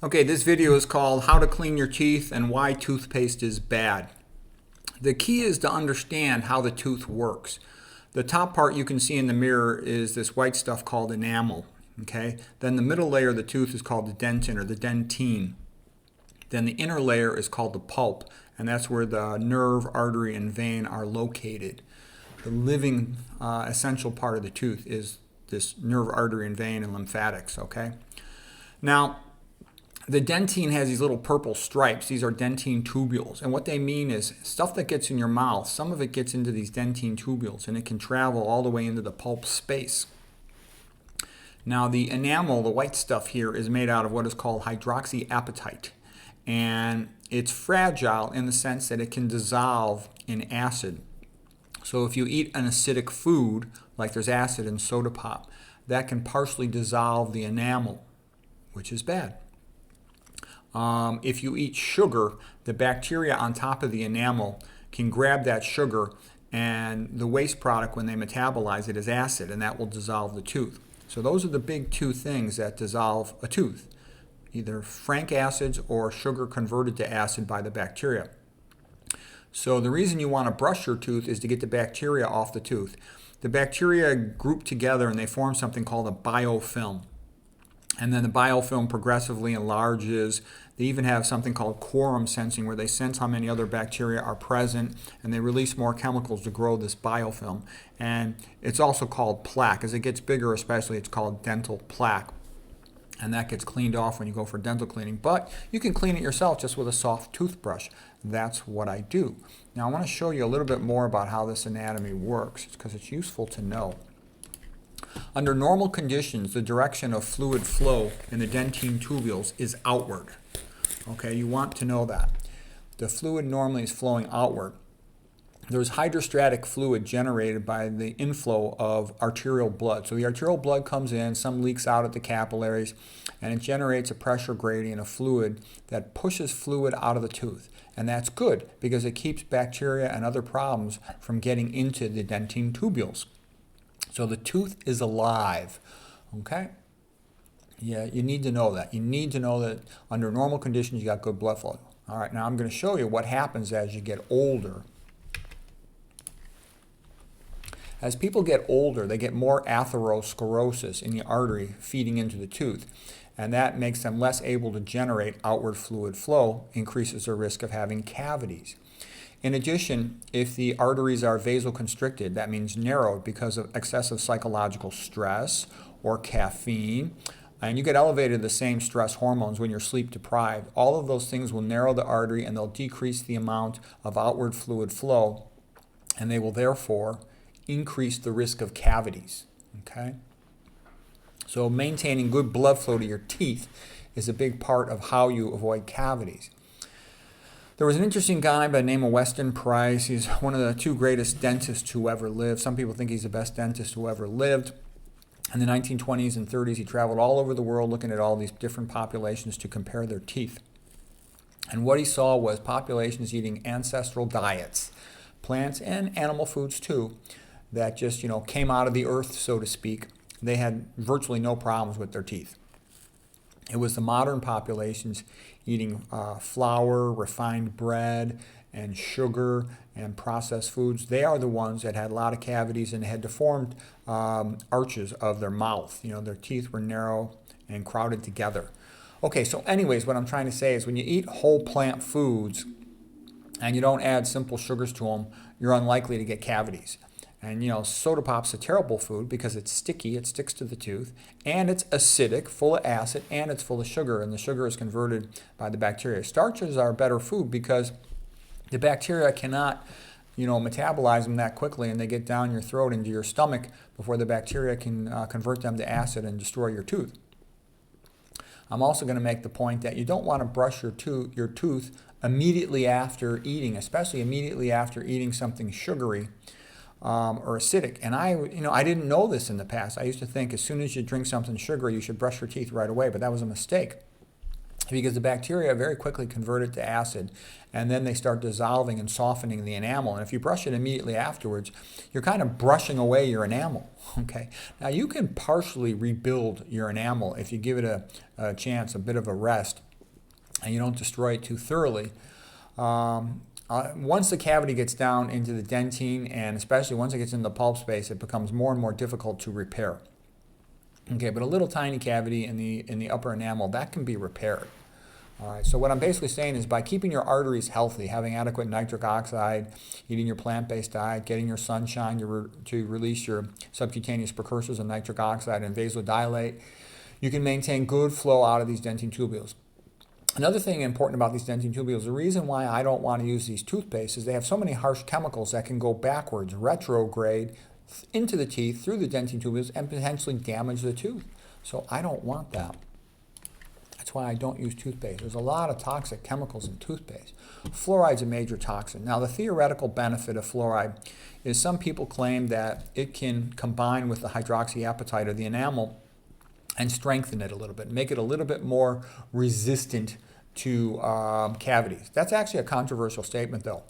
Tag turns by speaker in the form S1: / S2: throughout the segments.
S1: Okay, this video is called How to Clean Your Teeth and Why Toothpaste is Bad. The key is to understand how the tooth works. The top part you can see in the mirror is this white stuff called enamel. Okay? Then the middle layer of the tooth is called the dentin or the dentine. Then the inner layer is called the pulp, and that's where the nerve, artery, and vein are located. The living essential part of the tooth is this nerve, artery, and vein and lymphatics. Okay? Now, the dentine has these little purple stripes. These are dentine tubules. And what they mean is stuff that gets in your mouth, some of it gets into these dentine tubules, and it can travel all the way into the pulp space. Now, the enamel, the white stuff here, is made out of what is called hydroxyapatite. And it's fragile in the sense that it can dissolve in acid. So if you eat an acidic food, like there's acid in soda pop, that can partially dissolve the enamel, which is bad. If you eat sugar, the bacteria on top of the enamel can grab that sugar, and the waste product, when they metabolize it, is acid, and that will dissolve the tooth. So those are the big two things that dissolve a tooth, either frank acids or sugar converted to acid by the bacteria. So the reason you want to brush your tooth is to get the bacteria off the tooth. The bacteria group together and they form something called a biofilm. And then the biofilm progressively enlarges. They even have something called quorum sensing, where they sense how many other bacteria are present, and they release more chemicals to grow this biofilm. And it's also called plaque. As it gets bigger especially, it's called dental plaque. And that gets cleaned off when you go for dental cleaning. But you can clean it yourself just with a soft toothbrush. That's what I do. Now I want to show you a little bit more about how this anatomy works, because it's useful to know. Under normal conditions, the direction of fluid flow in the dentine tubules is outward. Okay, you want to know that. The fluid normally is flowing outward. There's hydrostatic fluid generated by the inflow of arterial blood. So the arterial blood comes in, some leaks out at the capillaries, and it generates a pressure gradient of fluid that pushes fluid out of the tooth. And that's good because it keeps bacteria and other problems from getting into the dentine tubules. So the tooth is alive, okay? Yeah, you need to know that. You need to know that under normal conditions you got good blood flow. All right, now I'm going to show you what happens as you get older. As people get older, they get more atherosclerosis in the artery feeding into the tooth, and that makes them less able to generate outward fluid flow, increases their risk of having cavities. In addition, if the arteries are vasoconstricted, that means narrowed because of excessive psychological stress or caffeine, and you get elevated the same stress hormones when you're sleep deprived, all of those things will narrow the artery and they'll decrease the amount of outward fluid flow, and they will therefore increase the risk of cavities. Okay? So maintaining good blood flow to your teeth is a big part of how you avoid cavities. There was an interesting guy by the name of Weston Price. He's one of the two greatest dentists who ever lived. Some people think he's the best dentist who ever lived. In the 1920s and 30s, he traveled all over the world looking at all these different populations to compare their teeth. And what he saw was populations eating ancestral diets, plants and animal foods too, that just, came out of the earth, so to speak. They had virtually no problems with their teeth. It was the modern populations eating flour, refined bread, and sugar, and processed foods. They are the ones that had a lot of cavities and had deformed arches of their mouth. Their teeth were narrow and crowded together. Okay, so anyways, what I'm trying to say is when you eat whole plant foods and you don't add simple sugars to them, you're unlikely to get cavities. And soda pop's a terrible food because it's sticky, it sticks to the tooth, and it's acidic, full of acid, and it's full of sugar, and the sugar is converted by the bacteria. Starches are better food because the bacteria cannot, metabolize them that quickly, and they get down your throat into your stomach before the bacteria can convert them to acid and destroy your tooth. I'm also going to make the point that you don't want to brush your tooth immediately after eating, especially immediately after eating something sugary or acidic. And I didn't know this in the past. I used to think as soon as you drink something sugary, you should brush your teeth right away, but that was a mistake. because the bacteria very quickly convert it to acid, and then they start dissolving and softening the enamel. And if you brush it immediately afterwards, you're kind of brushing away your enamel. Okay. Now you can partially rebuild your enamel if you give it a chance, a bit of a rest, and you don't destroy it too thoroughly. Once the cavity gets down into the dentine, and especially once it gets into the pulp space, it becomes more and more difficult to repair. Okay, but a little tiny cavity in the upper enamel, that can be repaired. All right, so what I'm basically saying is by keeping your arteries healthy, having adequate nitric oxide, eating your plant-based diet, getting your sunshine to release your subcutaneous precursors of nitric oxide and vasodilate, you can maintain good flow out of these dentine tubules. Another thing important about these dentine tubules, the reason why I don't want to use these toothpastes is they have so many harsh chemicals that can go backwards, retrograde, into the teeth, through the dentine tubules, and potentially damage the tooth. So I don't want that. That's why I don't use toothpaste. There's a lot of toxic chemicals in toothpaste. Fluoride's a major toxin. Now, the theoretical benefit of fluoride is some people claim that it can combine with the hydroxyapatite of the enamel and strengthen it a little bit, make it a little bit more resistant to cavities. That's actually a controversial statement, though.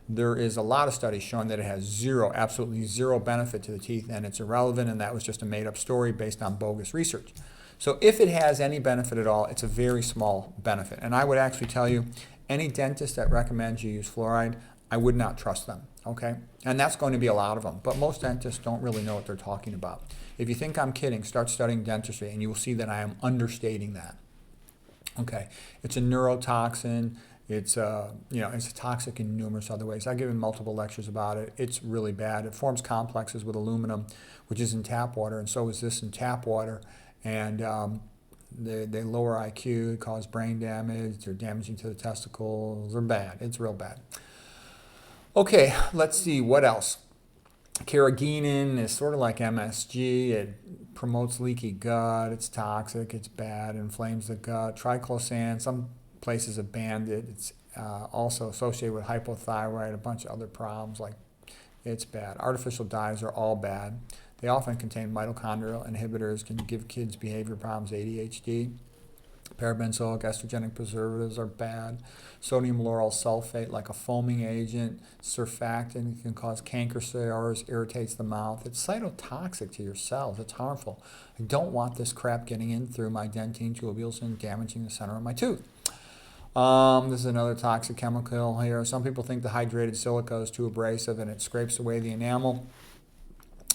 S1: There is a lot of studies showing that it has absolutely zero benefit to the teeth, and it's irrelevant, and that was just a made-up story based on bogus research. So if it has any benefit at all, it's a very small benefit. And I would actually tell you, any dentist that recommends you use fluoride, I would not trust them, okay? And that's going to be a lot of them, but most dentists don't really know what they're talking about. If you think I'm kidding, start studying dentistry, and you will see that I am understating that. Okay, it's a neurotoxin. It's it's toxic in numerous other ways. I've given multiple lectures about it. It's really bad. It forms complexes with aluminum, which is in tap water, and so is this in tap water. And they lower IQ, cause brain damage. They're damaging to the testicles. They're bad. It's real bad. Okay, let's see what else. Carrageenan is sort of like MSG. It promotes leaky gut. It's toxic. It's bad. It inflames the gut. Triclosan, some places have banned it. It's also associated with hypothyroid, a bunch of other problems. Like, it's bad. Artificial dyes are all bad. They often contain mitochondrial inhibitors, can give kids behavior problems, ADHD. Parabenzoic estrogenic preservatives are bad. Sodium lauryl sulfate, like a foaming agent. Surfactant can cause canker sores, irritates the mouth. It's cytotoxic to your cells. It's harmful. I don't want this crap getting in through my dentine tubules and damaging the center of my tooth. This is another toxic chemical here. Some people think the hydrated silica is too abrasive and it scrapes away the enamel.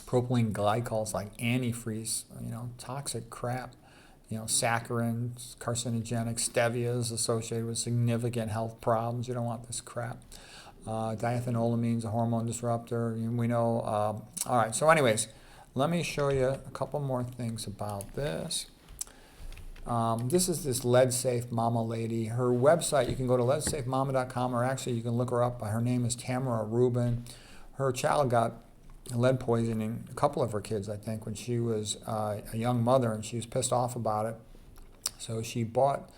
S1: Propylene glycol is like antifreeze, toxic crap. Saccharin, carcinogenic, stevia is associated with significant health problems. You don't want this crap. Diethanolamine is a hormone disruptor. We know. All right, so anyways, let me show you a couple more things about this. This is this lead safe mama lady. Her website, you can go to leadsafemama.com, or actually you can look her up. Her name is Tamara Rubin. Her child got lead poisoning, a couple of her kids, I think, when she was a young mother, and she was pissed off about it. So she bought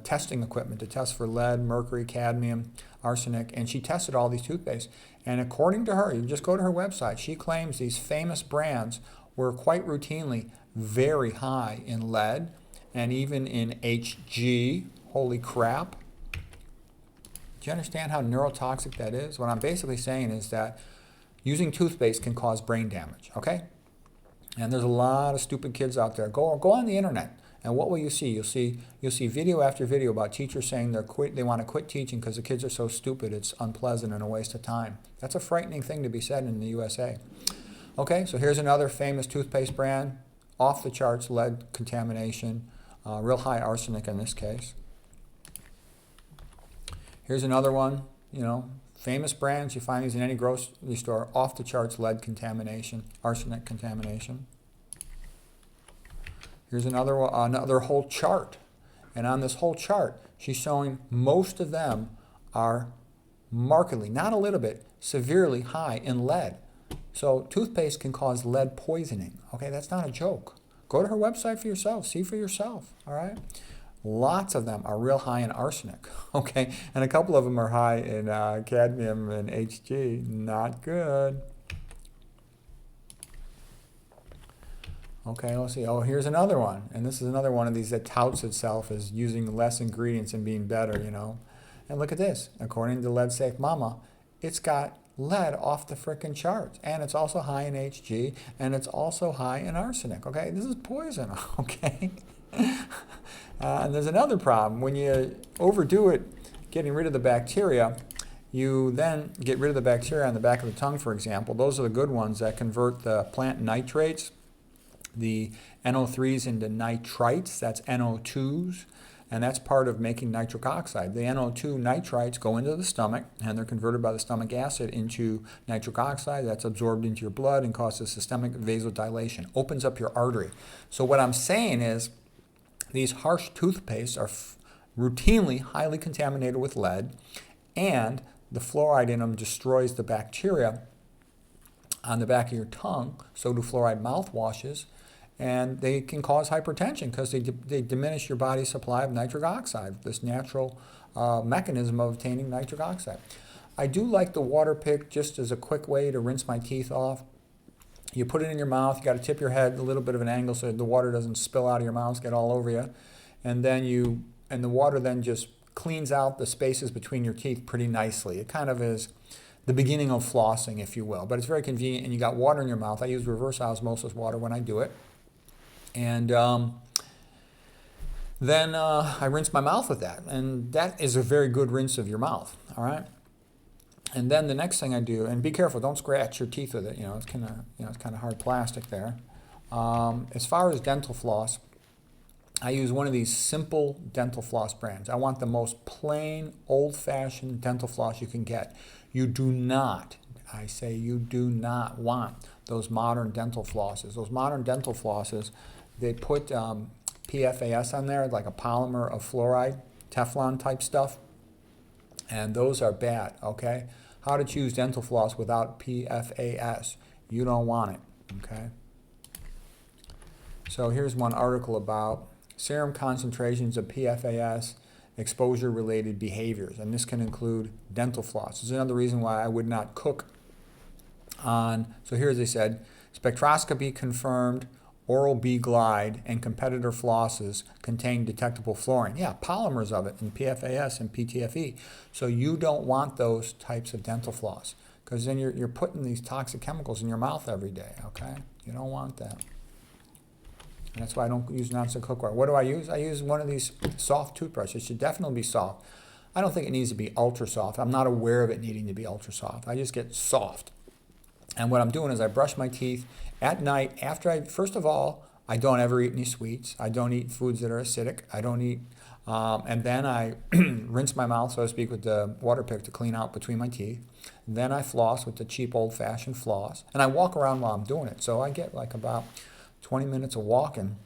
S1: testing equipment to test for lead, mercury, cadmium, arsenic, and she tested all these toothpastes. And according to her, you just go to her website, she claims these famous brands were quite routinely very high in lead and even in Hg. Holy crap. Do you understand how neurotoxic that is? What I'm basically saying is that using toothpaste can cause brain damage, okay? And there's a lot of stupid kids out there. Go on the internet, and what will you see? You'll see video after video about teachers saying they want to quit teaching because the kids are so stupid, it's unpleasant and a waste of time. That's a frightening thing to be said in the USA. Okay, so here's another famous toothpaste brand, off the charts lead contamination, real high arsenic in this case. Here's another one, famous brands, you find these in any grocery store, off the charts lead contamination, arsenic contamination. Here's another whole chart. And on this whole chart, she's showing most of them are markedly, not a little bit, severely high in lead. So toothpaste can cause lead poisoning. Okay, that's not a joke. Go to her website for yourself. See for yourself, all right? Lots of them are real high in arsenic, okay? And a couple of them are high in cadmium and Hg. Not good. Okay, let's see. Oh, here's another one. And this is another one of these that touts itself as using less ingredients and being better, you know. And look at this. According to Lead Safe Mama, it's got lead off the frickin' charts. And it's also high in Hg, and it's also high in arsenic, okay? This is poison, okay? And there's another problem. When you overdo it, getting rid of the bacteria, you then get rid of the bacteria on the back of the tongue, for example. Those are the good ones that convert the plant nitrates, the NO3s into nitrites, that's NO2s, and that's part of making nitric oxide. The NO2 nitrites go into the stomach, and they're converted by the stomach acid into nitric oxide. That's absorbed into your blood and causes systemic vasodilation, opens up your artery. So what I'm saying is these harsh toothpastes are routinely highly contaminated with lead, and the fluoride in them destroys the bacteria on the back of your tongue. So do fluoride mouthwashes. And they can cause hypertension because they diminish your body's supply of nitric oxide, this natural mechanism of obtaining nitric oxide. I do like the water pick just as a quick way to rinse my teeth off. You put it in your mouth, you got to tip your head a little bit of an angle so the water doesn't spill out of your mouth, get all over you. And then the water then just cleans out the spaces between your teeth pretty nicely. It kind of is the beginning of flossing, if you will. But it's very convenient, and you got water in your mouth. I use reverse osmosis water when I do it. And then I rinse my mouth with that. And that is a very good rinse of your mouth, all right? And then the next thing I do, and be careful, don't scratch your teeth with it. You know, it's kind of hard plastic there. As far as dental floss, I use one of these simple dental floss brands. I want the most plain, old-fashioned dental floss you can get. You do not, I say you do not want those modern dental flosses. Those modern dental flosses, they put PFAS on there, like a polymer of fluoride, Teflon type stuff, and those are bad, okay? How to choose dental floss without PFAS. You don't want it, okay? So here's one article about serum concentrations of PFAS exposure-related behaviors, and this can include dental floss. This is another reason why I would not cook on, so here's they said, spectroscopy confirmed Oral-B Glide and competitor flosses contain detectable fluorine. Yeah, polymers of it in PFAS and PTFE. So you don't want those types of dental floss because then you're putting these toxic chemicals in your mouth every day, okay? You don't want that. And that's why I don't use nonstick cookware. What do I use? I use one of these soft toothbrushes. It should definitely be soft. I don't think it needs to be ultra soft. I'm not aware of it needing to be ultra soft. I just get soft. And what I'm doing is I brush my teeth at night after first of all, I don't ever eat any sweets. I don't eat foods that are acidic. I don't eat, and then I rinse my mouth, so to speak, with the water pick to clean out between my teeth. Then I floss with the cheap old-fashioned floss. And I walk around while I'm doing it. So I get like about 20 minutes of walking.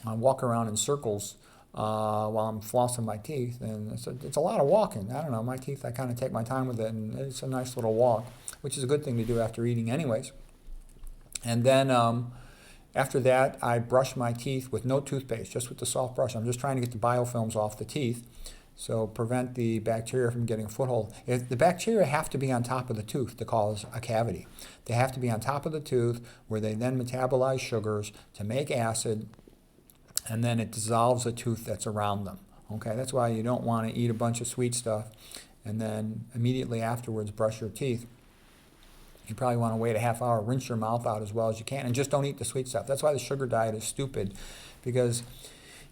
S1: I walk around in circles while I'm flossing my teeth. And it's a lot of walking. I don't know, my teeth, I kind of take my time with it, and it's a nice little walk, which is a good thing to do after eating anyways. And then after that, I brush my teeth with no toothpaste, just with the soft brush. I'm just trying to get the biofilms off the teeth, so prevent the bacteria from getting a foothold. The bacteria have to be on top of the tooth to cause a cavity. They have to be on top of the tooth where they then metabolize sugars to make acid, and then it dissolves the tooth that's around them. Okay, that's why you don't want to eat a bunch of sweet stuff and then immediately afterwards brush your teeth. You probably want to wait a half hour, rinse your mouth out as well as you can, and just don't eat the sweet stuff. That's why the sugar diet is stupid, because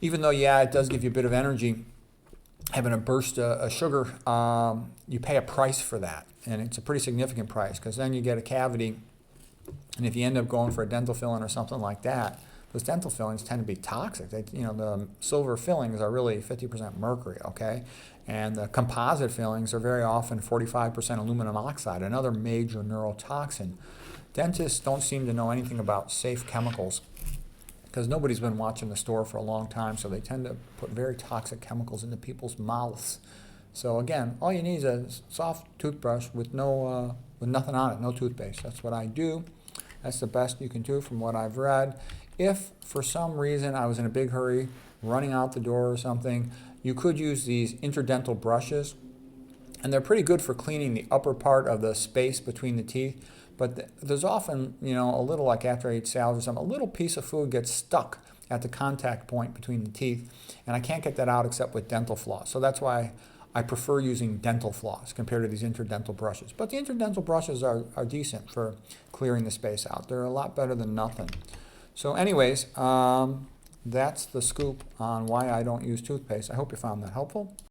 S1: even though, yeah, it does give you a bit of energy, having a burst of sugar, you pay a price for that, and it's a pretty significant price, because then you get a cavity, and if you end up going for a dental filling or something like that, those dental fillings tend to be toxic. The silver fillings are really 50% mercury, okay? And the composite fillings are very often 45% aluminum oxide, another major neurotoxin. Dentists don't seem to know anything about safe chemicals because nobody's been watching the store for a long time, so they tend to put very toxic chemicals into people's mouths. So again, all you need is a soft toothbrush with nothing on it, no toothpaste. That's what I do. That's the best you can do from what I've read. If for some reason I was in a big hurry, running out the door or something, you could use these interdental brushes, and they're pretty good for cleaning the upper part of the space between the teeth, But there's often, a little, like after I eat salad or something, a little piece of food gets stuck at the contact point between the teeth, and I can't get that out except with dental floss. So that's why I prefer using dental floss compared to these interdental brushes. But the interdental brushes are decent for clearing the space out. They're a lot better than nothing. So anyways, that's the scoop on why I don't use toothpaste. I hope you found that helpful.